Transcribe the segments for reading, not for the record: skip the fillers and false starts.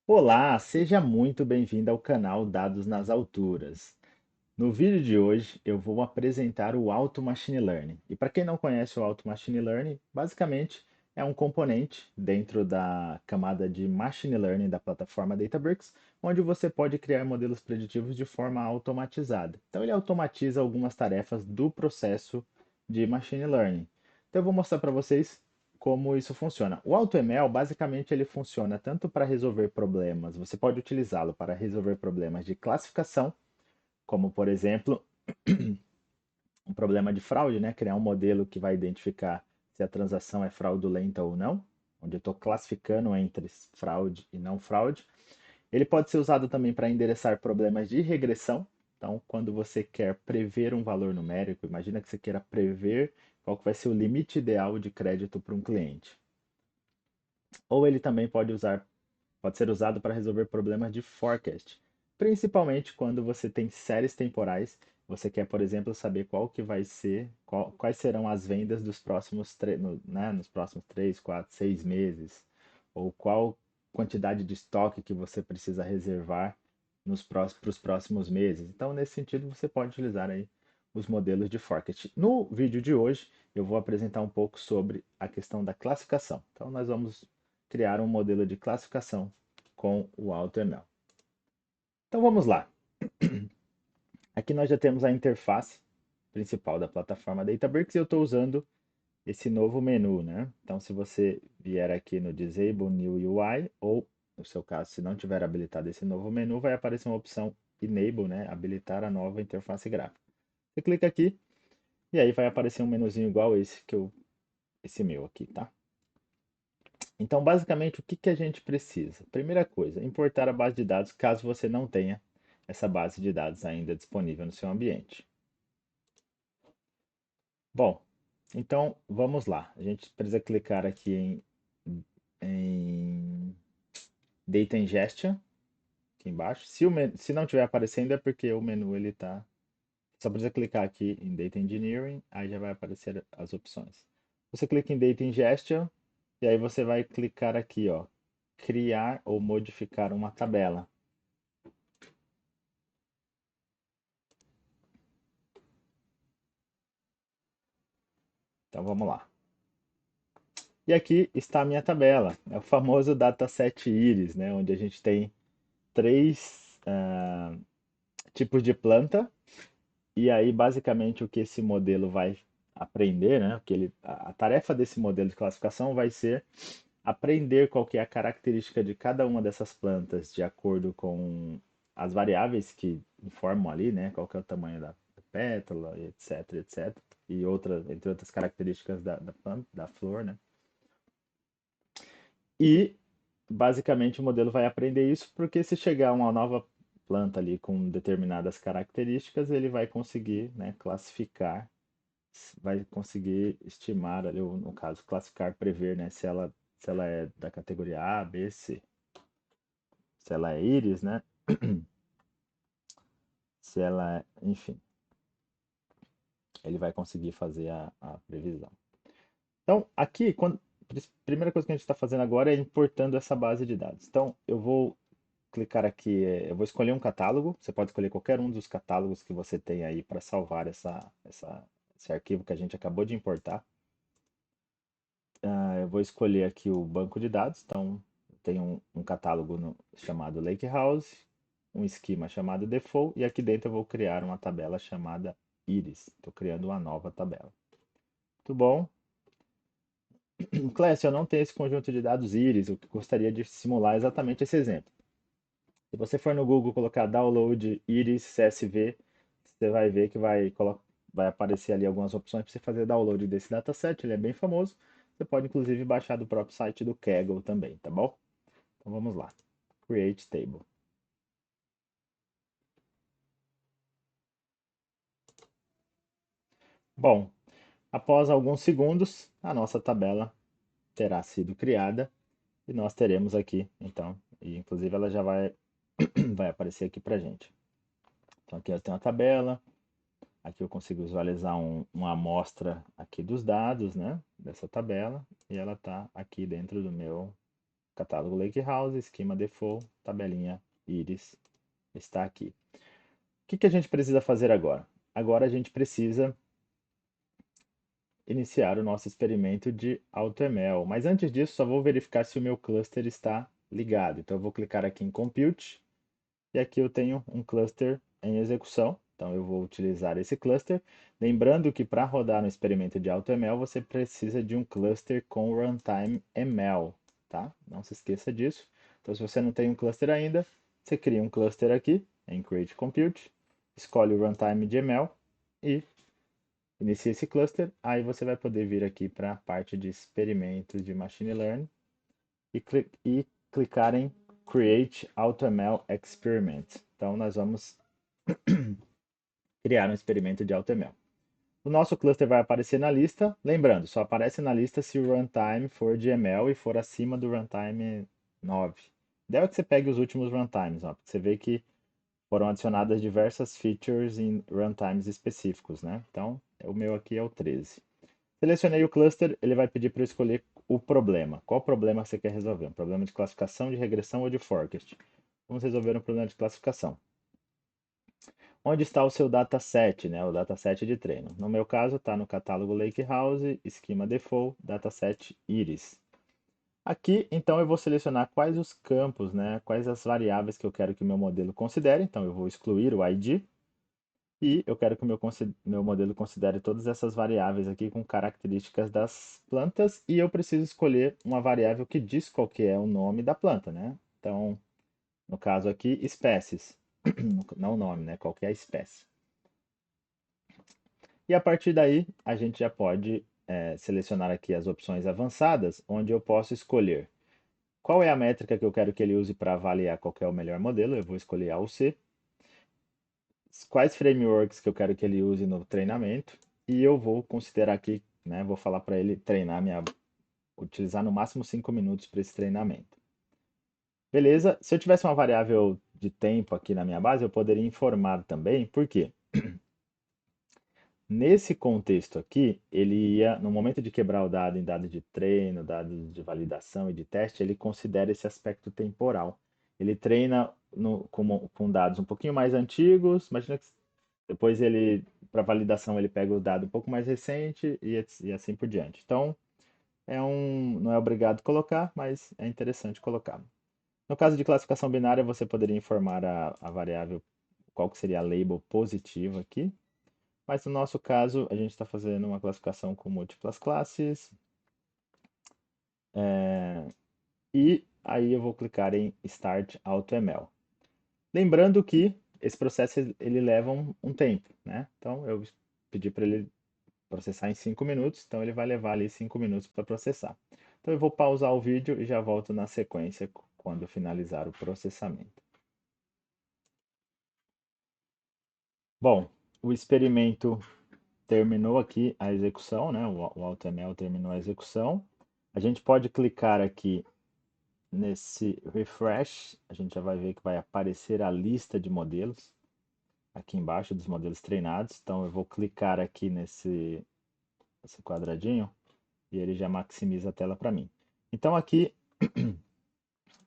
Olá, seja muito bem-vindo ao canal Dados nas Alturas. No vídeo de hoje eu vou apresentar o Auto Machine Learning. E para quem não conhece o Auto Machine Learning, basicamente é um componente dentro da camada de Machine Learning da plataforma Databricks, onde você pode criar modelos preditivos de forma automatizada. Então ele automatiza algumas tarefas do processo de Machine Learning. Então eu vou mostrar para vocês como isso funciona. O AutoML, basicamente, ele funciona tanto para resolver problemas, você pode utilizá-lo para resolver problemas de classificação, como, por exemplo, um problema de fraude, né? Criar um modelo que vai identificar se a transação é fraudulenta ou não, onde eu estou classificando entre fraude e não fraude. Ele pode ser usado também para endereçar problemas de regressão. Então, quando você quer prever um valor numérico, imagina que você queira prever qual que vai ser o limite ideal de crédito para um cliente. Ou ele também pode ser usado para resolver problemas de forecast, principalmente quando você tem séries temporais. Você quer, por exemplo, saber qual que vai ser, quais serão as vendas dos próximos, né, nos próximos 3, 4, 6 meses, ou qual quantidade de estoque que você precisa reservar para os próximos meses. Então, nesse sentido, você pode utilizar aí os modelos de forecast. No vídeo de hoje, eu vou apresentar um pouco sobre a questão da classificação. Então, nós vamos criar um modelo de classificação com o AutoML. Então vamos lá. Aqui nós já temos a interface principal da plataforma Databricks e eu estou usando esse novo menu, né? Então se você vier aqui no Disable New UI, ou no seu caso, se não tiver habilitado esse novo menu, vai aparecer uma opção Enable, né? Habilitar a nova interface gráfica. Você clica aqui e aí vai aparecer um menuzinho igual esse meu aqui, tá? Então, basicamente, o que que a gente precisa? Primeira coisa, importar a base de dados caso você não tenha essa base de dados ainda disponível no seu ambiente. Bom, então vamos lá. A gente precisa clicar aqui em Data Ingestion, aqui embaixo. Se não estiver aparecendo é porque o menu ele está. Só precisa clicar aqui em Data Engineering, aí já vai aparecer as opções. Você clica em Data Ingestion e aí você vai clicar aqui, ó, criar ou modificar uma tabela. Então vamos lá. E aqui está a minha tabela, é o famoso dataset Iris, né, onde a gente tem três tipos de planta, e aí basicamente o que esse modelo vai aprender, né, a tarefa desse modelo de classificação vai ser aprender qual que é a característica de cada uma dessas plantas de acordo com as variáveis que informam ali, né, qual que é o tamanho da pétala, etc, etc, e outras, entre outras características da planta, da flor, né. E basicamente o modelo vai aprender isso porque se chegar uma nova planta ali com determinadas características, ele vai conseguir, né, classificar, vai conseguir estimar ali, ou, no caso, classificar, prever, né, se ela é da categoria A, B, C. Se ela é íris, né? Se ela é, enfim, ele vai conseguir fazer a previsão. Então, aqui, primeira coisa que a gente está fazendo agora é importando essa base de dados. Então, eu vou clicar aqui, eu vou escolher um catálogo. Você pode escolher qualquer um dos catálogos que você tem aí para salvar esse arquivo que a gente acabou de importar. Eu vou escolher aqui o banco de dados. Então, tem um catálogo chamado Lakehouse, um esquema chamado Default, e aqui dentro eu vou criar uma tabela chamada Iris. Estou criando uma nova tabela. Muito bom. Clécio, eu não tenho esse conjunto de dados Iris, eu gostaria de simular exatamente esse exemplo. Se você for no Google colocar download Iris CSV, você vai ver que vai aparecer ali algumas opções para você fazer download desse dataset, ele é bem famoso. Você pode inclusive baixar do próprio site do Kaggle também, tá bom? Então vamos lá. Create Table. Bom, após alguns segundos, a nossa tabela terá sido criada e nós teremos aqui, então, e inclusive ela já vai aparecer aqui pra gente. Então aqui eu tenho a tabela, aqui eu consigo visualizar uma amostra aqui dos dados, né, dessa tabela, e ela está aqui dentro do meu catálogo Lakehouse, esquema default, tabelinha Iris está aqui. O que a gente precisa fazer agora? Agora a gente precisa iniciar o nosso experimento de AutoML. Mas antes disso, só vou verificar se o meu cluster está ligado. Então eu vou clicar aqui em Compute e aqui eu tenho um cluster em execução. Então eu vou utilizar esse cluster. Lembrando que para rodar no experimento de AutoML, você precisa de um cluster com runtime ML, tá? Não se esqueça disso. Então se você não tem um cluster ainda, você cria um cluster aqui em Create Compute, escolhe o runtime de ML e inicia esse cluster. Aí você vai poder vir aqui para a parte de experimentos de Machine Learning e clicar em Create AutoML Experiment. Então, nós vamos criar um experimento de AutoML. O nosso cluster vai aparecer na lista. Lembrando, só aparece na lista se o runtime for de ML e for acima do runtime 9. Ideal é que você pegue os últimos runtimes, ó, porque você vê que foram adicionadas diversas features em runtimes específicos, né? Então, o meu aqui é o 13. Selecionei o cluster, ele vai pedir para eu escolher o problema. Qual problema você quer resolver? Um problema de classificação, de regressão ou de forecast? Vamos resolver um problema de classificação. Onde está o seu dataset, né? O dataset de treino. No meu caso, está no catálogo Lakehouse, esquema default, dataset Iris. Aqui, então, eu vou selecionar quais os campos, né? Quais as variáveis que eu quero que o meu modelo considere. Então, eu vou excluir o ID. E eu quero que o meu modelo considere todas essas variáveis aqui com características das plantas e eu preciso escolher uma variável que diz qual que é o nome da planta, né? Então, no caso aqui, espécies. Não o nome, né? Qual que é a espécie. E a partir daí, a gente já pode selecionar aqui as opções avançadas, onde eu posso escolher qual é a métrica que eu quero que ele use para avaliar qual que é o melhor modelo. Eu vou escolher A ou C. Quais frameworks que eu quero que ele use no treinamento e eu vou considerar aqui, né, vou falar para ele utilizar no máximo 5 minutos para esse treinamento. Beleza? Se eu tivesse uma variável de tempo aqui na minha base, eu poderia informar também, por quê? Nesse contexto aqui, ele ia, no momento de quebrar o dado em dado de treino, dado de validação e de teste, ele considera esse aspecto temporal. Ele treina com dados um pouquinho mais antigos, imagina que depois ele, para validação, ele pega o dado um pouco mais recente e assim por diante. Então, não é obrigado colocar, mas é interessante colocar. No caso de classificação binária, você poderia informar a variável qual que seria a label positiva aqui. Mas no nosso caso, a gente está fazendo uma classificação com múltiplas classes. E aí eu vou clicar em Start AutoML. Lembrando que esse processo ele leva um tempo, né? Então eu pedi para ele processar em 5 minutos, então ele vai levar ali 5 minutos para processar. Então eu vou pausar o vídeo e já volto na sequência quando finalizar o processamento. Bom, o experimento terminou aqui a execução, né? O AutoML terminou a execução. A gente pode clicar aqui nesse refresh, a gente já vai ver que vai aparecer a lista de modelos aqui embaixo dos modelos treinados. Então eu vou clicar aqui esse quadradinho e ele já maximiza a tela para mim. Então aqui,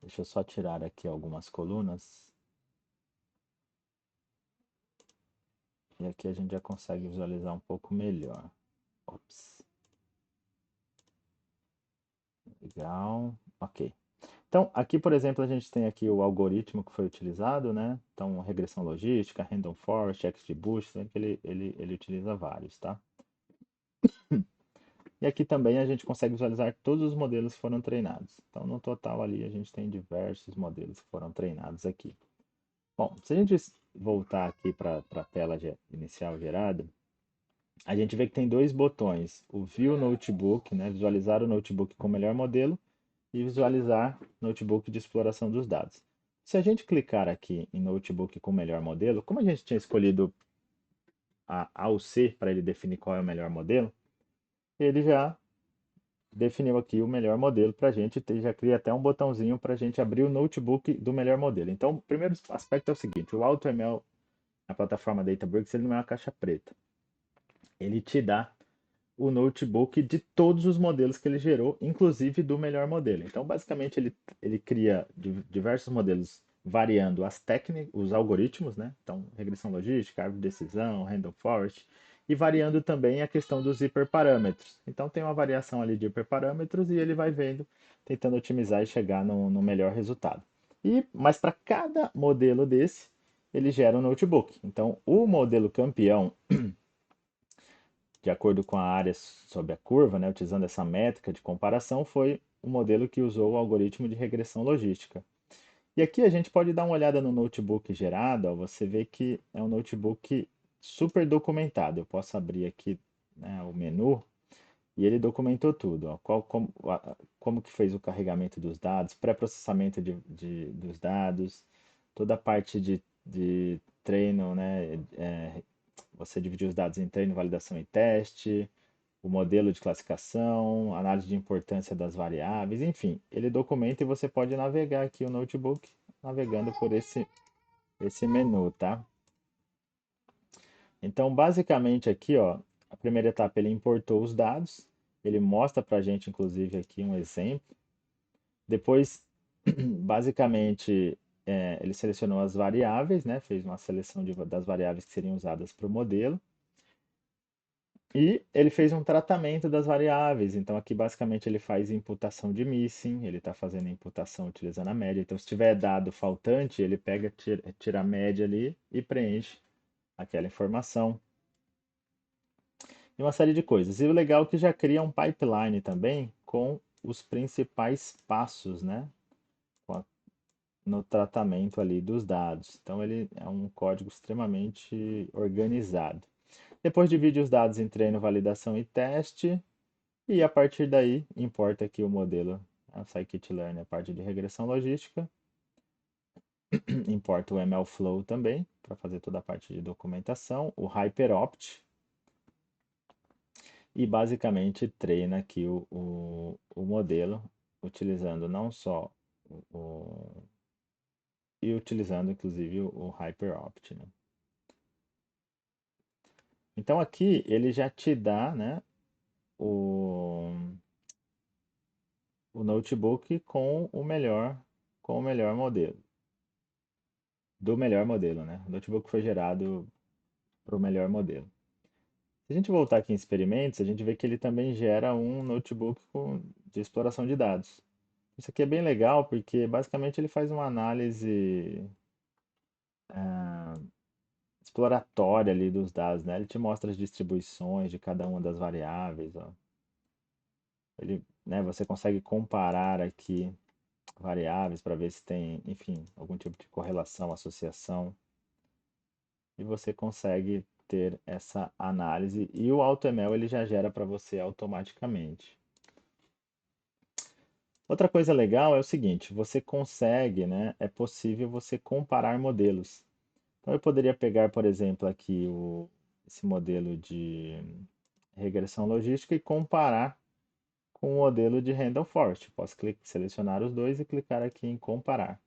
deixa eu só tirar aqui algumas colunas. E aqui a gente já consegue visualizar um pouco melhor. Ops. Legal. Ok. Então, aqui, por exemplo, a gente tem aqui o algoritmo que foi utilizado, né? Então, regressão logística, random forest, XGBoost, ele utiliza vários, tá? E aqui também a gente consegue visualizar todos os modelos que foram treinados. Então, no total ali, a gente tem diversos modelos que foram treinados aqui. Bom, se a gente voltar aqui para a tela inicial gerada, a gente vê que tem dois botões, o View Notebook, né, visualizar o notebook com o melhor modelo, e visualizar notebook de exploração dos dados. Se a gente clicar aqui em notebook com o melhor modelo, como a gente tinha escolhido A ou C para ele definir qual é o melhor modelo, ele já definiu aqui o melhor modelo para a gente, já cria até um botãozinho para a gente abrir o notebook do melhor modelo. Então, o primeiro aspecto é o seguinte, o AutoML na plataforma Databricks ele não é uma caixa preta. Ele te dá o notebook de todos os modelos que ele gerou, inclusive do melhor modelo. Então, basicamente, ele cria diversos modelos variando as técnicas, os algoritmos, né? Então, regressão logística, árvore de decisão, random forest, e variando também a questão dos hiperparâmetros. Então, tem uma variação ali de hiperparâmetros e ele vai vendo, tentando otimizar e chegar no melhor resultado. Mas para cada modelo desse, ele gera um notebook. Então, o modelo campeão de acordo com a área sob a curva, né, utilizando essa métrica de comparação, foi o modelo que usou o algoritmo de regressão logística. E aqui a gente pode dar uma olhada no notebook gerado, ó, você vê que é um notebook super documentado. Eu posso abrir aqui, né, o menu e ele documentou tudo. Ó, como que fez o carregamento dos dados, pré-processamento dos dados, toda a parte de treino, né, você dividiu os dados em treino, validação e teste, o modelo de classificação, análise de importância das variáveis, enfim, ele documenta e você pode navegar aqui o notebook navegando por esse menu, tá? Então, basicamente aqui, ó, a primeira etapa ele importou os dados, ele mostra para a gente, inclusive, aqui um exemplo. Depois, basicamente, ele selecionou as variáveis, né? Fez uma seleção das variáveis que seriam usadas para o modelo. E ele fez um tratamento das variáveis. Então, aqui basicamente ele faz imputação de missing, ele está fazendo imputação utilizando a média. Então, se tiver dado faltante, ele pega, tira a média ali e preenche aquela informação. E uma série de coisas. E o legal é que já cria um pipeline também com os principais passos, né? No tratamento ali dos dados. Então, ele é um código extremamente organizado. Depois divide os dados em treino, validação e teste. E a partir daí, importa aqui o modelo, a scikit-learn, a parte de regressão logística, importa o MLflow também, para fazer toda a parte de documentação, o HyperOpt, e basicamente treina aqui o modelo, utilizando não só o, e utilizando inclusive o HyperOpt, né? Então aqui ele já te dá, né, o, o notebook com o melhor modelo. Do melhor modelo, né? O notebook foi gerado para o melhor modelo. Se a gente voltar aqui em experimentos, a gente vê que ele também gera um notebook de exploração de dados. Isso aqui é bem legal porque basicamente ele faz uma análise exploratória ali dos dados, né? Ele te mostra as distribuições de cada uma das variáveis, ó. Ele, né, você consegue comparar aqui variáveis para ver se tem, enfim, algum tipo de correlação, associação. E você consegue ter essa análise e o AutoML ele já gera para você automaticamente. Outra coisa legal é o seguinte, você consegue, né, é possível você comparar modelos. Então eu poderia pegar, por exemplo, aqui esse modelo de regressão logística e comparar com o modelo de Random Forest. Posso selecionar os dois e clicar aqui em comparar.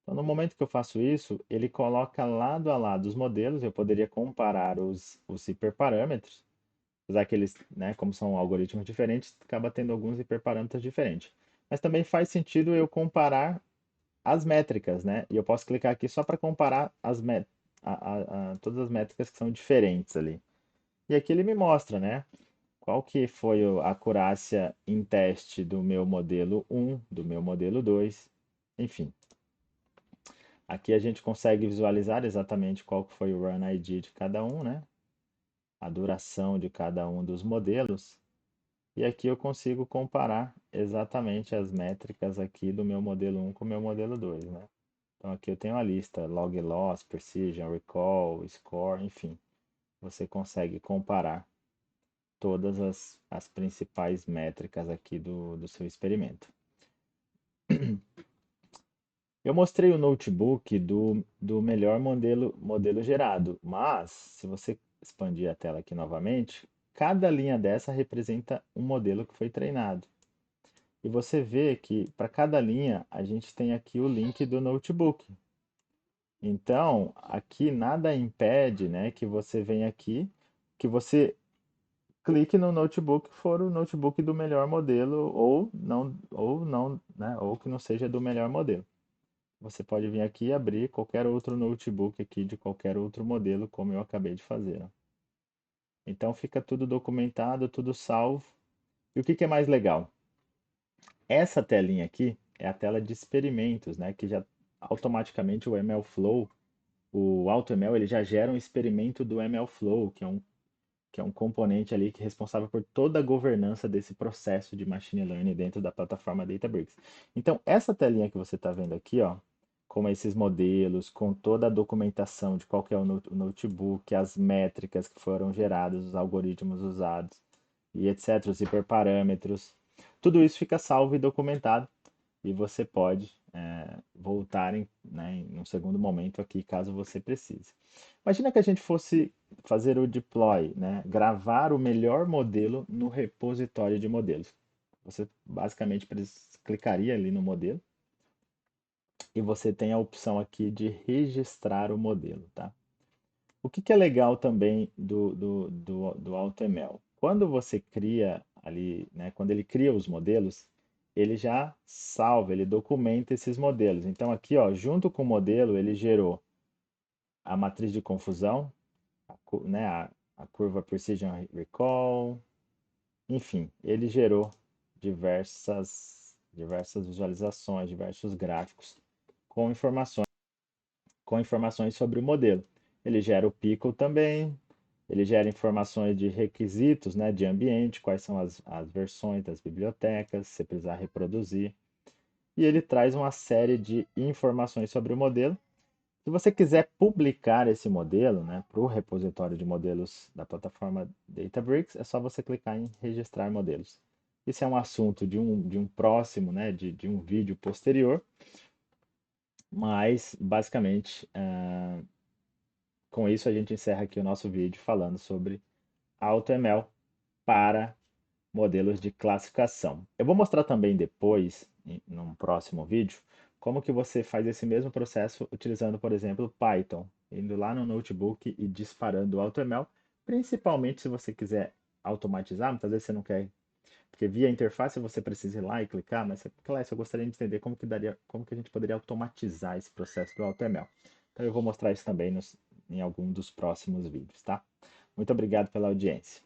Então, no momento que eu faço isso, ele coloca lado a lado os modelos. Eu poderia comparar os hiperparâmetros, apesar que eles, né, como são algoritmos diferentes, acaba tendo alguns hiperparâmetros diferentes. Mas também faz sentido eu comparar as métricas, né? E eu posso clicar aqui só para comparar todas as métricas que são diferentes ali. E aqui ele me mostra, né? Qual que foi a acurácia em teste do meu modelo 1, do meu modelo 2, enfim. Aqui a gente consegue visualizar exatamente qual que foi o Run ID de cada um, né? A duração de cada um dos modelos. E aqui eu consigo comparar exatamente as métricas aqui do meu modelo 1 com o meu modelo 2, né? Então aqui eu tenho a lista log loss, precision, recall, score, enfim. Você consegue comparar todas as principais métricas aqui do seu experimento. Eu mostrei o notebook do melhor modelo gerado, mas se você expandir a tela aqui novamente, cada linha dessa representa um modelo que foi treinado. E você vê que para cada linha a gente tem aqui o link do notebook. Então, aqui nada impede, né, que você venha aqui, que você clique no notebook que for o notebook do melhor modelo ou não, né, ou que não seja do melhor modelo. Você pode vir aqui e abrir qualquer outro notebook aqui de qualquer outro modelo, como eu acabei de fazer, ó. Então fica tudo documentado, tudo salvo. E o que que é mais legal? Essa telinha aqui é a tela de experimentos, né, que já automaticamente o MLflow, o AutoML, ele já gera um experimento do MLflow, que é um componente ali que é responsável por toda a governança desse processo de machine learning dentro da plataforma Databricks. Então, essa telinha que você está vendo aqui, ó, com esses modelos, com toda a documentação de qual que é o notebook, as métricas que foram geradas, os algoritmos usados e etc., os hiperparâmetros, tudo isso fica salvo e documentado e você pode voltar em um segundo momento aqui, caso você precise. Imagina que a gente fosse fazer o deploy, né? Gravar o melhor modelo no repositório de modelos. Você basicamente clicaria ali no modelo e você tem a opção aqui de registrar o modelo, tá? O que que é legal também do AutoML? Quando você cria ali, né, quando ele cria os modelos, ele já salva, ele documenta esses modelos. Então aqui, ó, junto com o modelo, ele gerou a matriz de confusão, né, a curva Precision Recall, enfim, ele gerou diversas visualizações, diversos gráficos com informações sobre o modelo. Ele gera o pickle também, ele gera informações de requisitos, né, de ambiente, quais são as versões das bibliotecas, se precisar reproduzir. E ele traz uma série de informações sobre o modelo. Se você quiser publicar esse modelo, né, para o repositório de modelos da plataforma Databricks, é só você clicar em registrar modelos. Isso é um assunto de um próximo, né, de um vídeo posterior, mas basicamente com isso a gente encerra aqui o nosso vídeo falando sobre AutoML para modelos de classificação. Eu vou mostrar também depois, num próximo vídeo, como que você faz esse mesmo processo utilizando, por exemplo, Python, indo lá no notebook e disparando o AutoML, principalmente se você quiser automatizar, muitas vezes você não quer, porque via interface você precisa ir lá e clicar, mas Class, eu gostaria de entender como que daria, como que a gente poderia automatizar esse processo do AutoML. Então eu vou mostrar isso também em algum dos próximos vídeos, tá? Muito obrigado pela audiência.